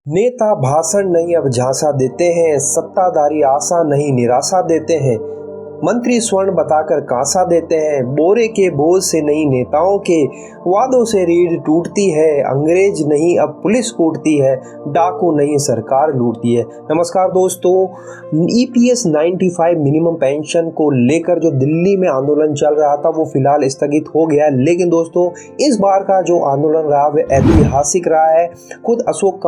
नेता भाषण नहीं अब झांसा देते हैं, सत्ताधारी आशा नहीं निराशा देते हैं, मंत्री स्वर्ण बताकर कांसा देते हैं, बोरे के बोझ से नहीं नेताओं के वादों से रीढ़ टूटती है, अंग्रेज नहीं अब पुलिस कूटती है, डाकू नहीं सरकार लूटती है। नमस्कार दोस्तों, EPS 95 मिनिमम पेंशन को लेकर जो दिल्ली में आंदोलन चल रहा था वो फिलहाल स्थगित हो गया, लेकिन दोस्तों इस बार का जो आंदोलन रहा वह ऐतिहासिक रहा है। खुद अशोक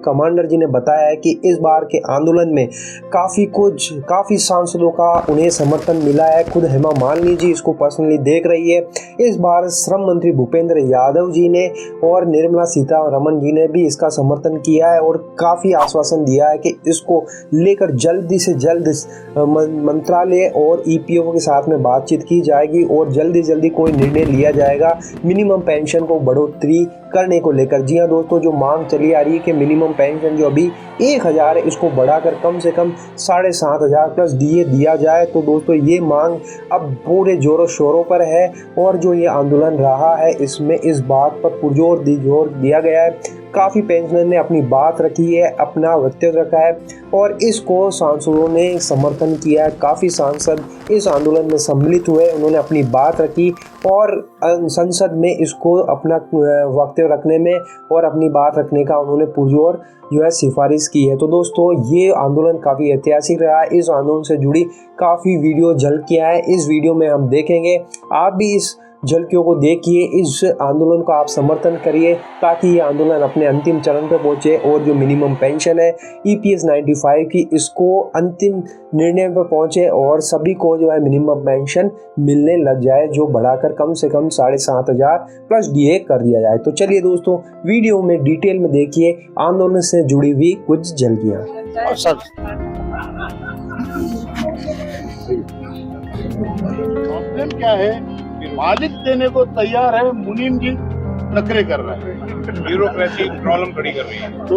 कमांडर जी ने बताया है कि इस बार के आंदोलन में काफ़ी सांसदों का उन्हें समर्थन मिला है। खुद हेमा मालिनी जी इसको पर्सनली देख रही है। इस बार श्रम मंत्री भूपेंद्र यादव जी ने और निर्मला सीतारमण जी ने भी इसका समर्थन किया है और काफ़ी आश्वासन दिया है कि इसको लेकर जल्दी से जल्द मंत्रालय और EPO के साथ में बातचीत की जाएगी और जल्दी कोई निर्णय लिया जाएगा मिनिमम पेंशन को बढ़ोतरी करने को लेकर। जी हाँ दोस्तों, जो मांग चली आ रही है कि मिनिमम पेंशन जो अभी 1000 है इसको बढ़ाकर कम से कम 7500 प्लस दिया जाए, तो दोस्तों ये मांग अब पूरे जोरों शोरों पर है। और जो ये आंदोलन रहा है इसमें इस बात पर पुरजोर दिया गया है। काफ़ी पेंशनर ने अपनी बात रखी है, अपना वक्तव्य रखा है और इसको सांसदों ने समर्थन किया है। काफ़ी सांसद इस आंदोलन में सम्मिलित हुए, उन्होंने अपनी बात रखी और संसद में इसको अपना वक्तव्य रखने में और अपनी बात रखने का उन्होंने पुरजोर जो है सिफारिश की है। तो दोस्तों ये आंदोलन काफ़ी ऐतिहासिक रहा है। इस आंदोलन से जुड़ी काफ़ी वीडियो झलक किया है, इस वीडियो में हम देखेंगे। आप भी इस झलकियों को देखिए, इस आंदोलन का आप समर्थन करिए ताकि ये आंदोलन अपने अंतिम चरण पर पहुंचे और जो मिनिमम पेंशन है EPS 95 की इसको अंतिम निर्णय पर पहुंचे और सभी को जो है मिनिमम पेंशन मिलने लग जाए, जो बढ़ाकर कम से कम 7500 प्लस DA कर दिया जाए। तो चलिए दोस्तों वीडियो में डिटेल में देखिए आंदोलन से जुड़ी हुई कुछ झलकियाँ। प्रॉब्लम क्या है? मालिक देने को तैयार है, मुनीम जी नखरे कर रहे हैं, ब्यूरोक्रेसी प्रॉब्लम खड़ी कर रही है। तो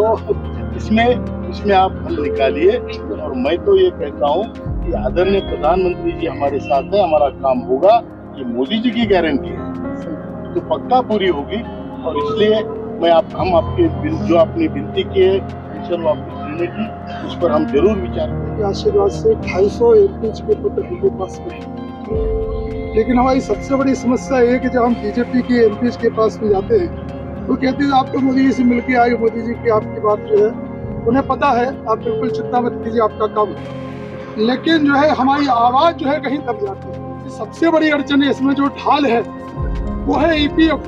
इसमें आप हल निकालिए। और मैं तो ये कहता हूँ कि आदरणीय प्रधानमंत्री जी हमारे साथ है, हमारा काम होगा, ये मोदी जी की गारंटी है तो पक्का पूरी होगी। और इसलिए हम आपके जो आपने विनती की है पेंशन वापस लेने की, उस पर हम जरूर विचार करेंगे। आशीर्वाद से 250 MP के पत्र के पास में, लेकिन हमारी सबसे बड़ी समस्या ये है कि जब हम BJP के MPs के पास में जाते हैं तो कहते हैं आप तो मोदी जी से मिलके आए, मोदी जी की आपकी बात जो है उन्हें पता है, आप बिल्कुल चिंता मत कीजिए, आपका काम है। लेकिन जो है हमारी आवाज़ जो है कहीं दब जाती है। सबसे बड़ी अड़चन इसमें जो ढाल है वो है EPF।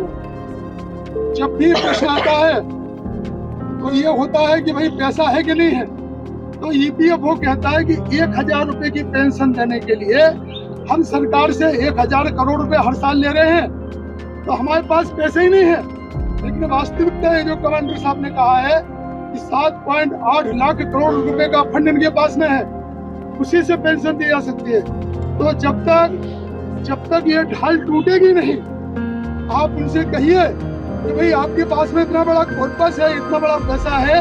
जब भी प्रश्न आता है तो ये होता है कि भाई पैसा है कि नहीं है, तो EPF कहता है कि 1000 रुपये की पेंशन देने के लिए हम सरकार से 1000 करोड़ रुपए हर साल ले रहे हैं, तो हमारे पास पैसे ही नहीं है। लेकिन वास्तविकता है जो कमांडर साहब ने कहा है कि 7.8 लाख करोड़ रुपए का फंड इनके पास में है, उसी से पेंशन दी जा सकती है। तो जब तक ये ढाल टूटेगी नहीं, आप उनसे कहिए कि भाई आपके पास में इतना बड़ा कॉर्पस है, इतना बड़ा पैसा है,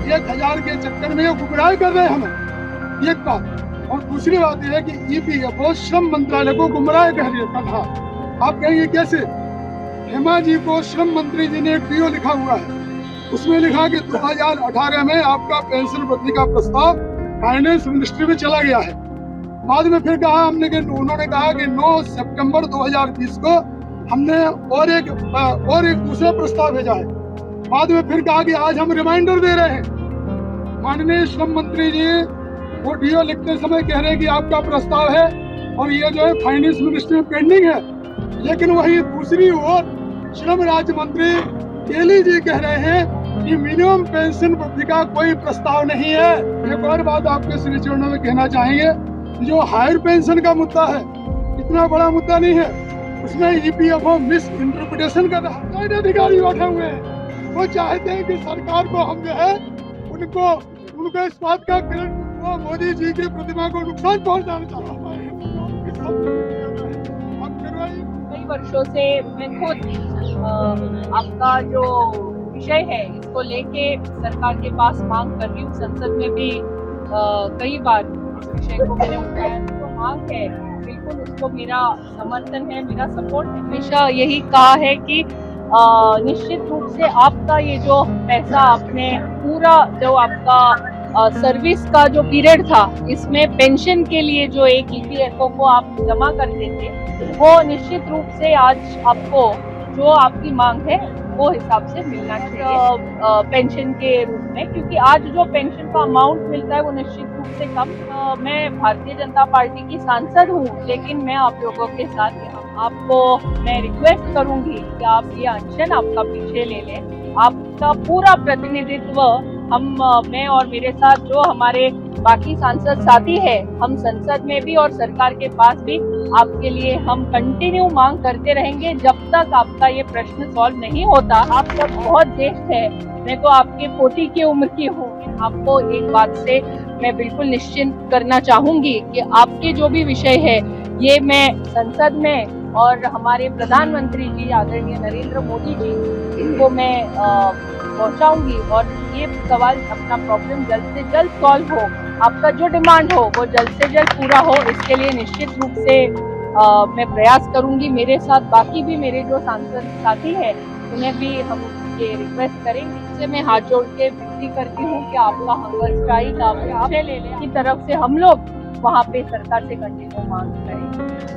1000 के चक्कर में ये गुमराह कर रहे हैं हमें, एक बात। और दूसरी बात यह है कि EPF श्रम मंत्रालय को गुमराह कह रहा। आप कहेंगे कैसे? हेमा जी को श्रम मंत्री जी ने एक DO लिखा हुआ है, उसमें लिखा कि 2018 में आपका पेंशन वृद्धि का प्रस्ताव फाइनेंस मिनिस्ट्री में चला गया है। बाद में फिर कहा उन्होंने कहा कि 9 सितंबर 2020 को हमने और एक दूसरा प्रस्ताव भेजा है। बाद में फिर कहा कि आज हम रिमाइंडर दे रहे हैं। माननीय श्रम मंत्री जी वो DO लिखते समय कह रहे हैं कि आपका प्रस्ताव है और ये जो है फाइनेंस मिनिस्ट्री में पेंडिंग है, लेकिन वही दूसरी ओर श्रम राज्य मंत्री केली जी कह रहे हैं कि मिनिमम पेंशन वृद्धि का कोई प्रस्ताव नहीं है। एक और बात आपके श्री चरणों में कहना चाहेंगे, जो हायर पेंशन का मुद्दा है इतना बड़ा मुद्दा नहीं है, उसमें EPF मिस इंटरप्रिटेशन कर रहा है। अधिकारी बैठे हुए हैं, वो चाहते हैं कि सरकार को हम जो है उनको इस बात का मोदी जी की प्रतिमा को नुकसान पहुंचाना चाहता है। कई वर्षों से मैं खुद आपका जो विषय है इसको लेके सरकार के पास मांग कर रही हूँ। संसद में भी कई बार इस विषय को मैंने उठाया, तो मांग है बिल्कुल, उसको मेरा समर्थन है, मेरा सपोर्ट है। हमेशा यही कहा है कि निश्चित रूप से आपका ये जो पैसा आपने पूरा जो आपका सर्विस का जो पीरियड था, इसमें पेंशन के लिए जो एक ईपीएफओ को आप जमा करते थे, वो निश्चित रूप से आज आपको जो आपकी मांग है वो हिसाब से मिलना चाहिए पेंशन के रूप में, क्योंकि आज जो पेंशन का अमाउंट मिलता है वो निश्चित रूप से कम। मैं भारतीय जनता पार्टी की सांसद हूँ, लेकिन मैं आप लोगों के साथ यहाँ आपको मैं रिक्वेस्ट करूंगी कि आप ये अनशन आपका पीछे ले लें। आपका पूरा प्रतिनिधित्व मैं और मेरे साथ जो हमारे बाकी सांसद साथी है, हम संसद में भी और सरकार के पास भी आपके लिए हम कंटिन्यू मांग करते रहेंगे जब तक आपका ये प्रश्न सॉल्व नहीं होता। आप सब बहुत ज्येष्ठ है, मैं तो आपके पोती की उम्र की हूँ। आपको एक बात से मैं बिल्कुल निश्चिंत करना चाहूंगी कि आपके जो भी विषय है ये मैं संसद में और हमारे प्रधानमंत्री जी आदरणीय नरेंद्र मोदी जी इनको मैं पहुंचाऊंगी और ये सवाल अपना प्रॉब्लम जल्द से जल्द सॉल्व हो, आपका जो डिमांड हो वो जल्द से जल्द पूरा हो, इसके लिए निश्चित रूप से मैं प्रयास करूंगी। मेरे साथ बाकी भी मेरे जो सांसद साथी हैं उन्हें भी हम ये रिक्वेस्ट करेंगे। इससे मैं हाथ जोड़ के विनती करती हूँ कि आपका हंगर स्ट्राइक आप ले लें की तरफ से हम लोग वहाँ पे सरकार से कंटिन्यू मांग करें।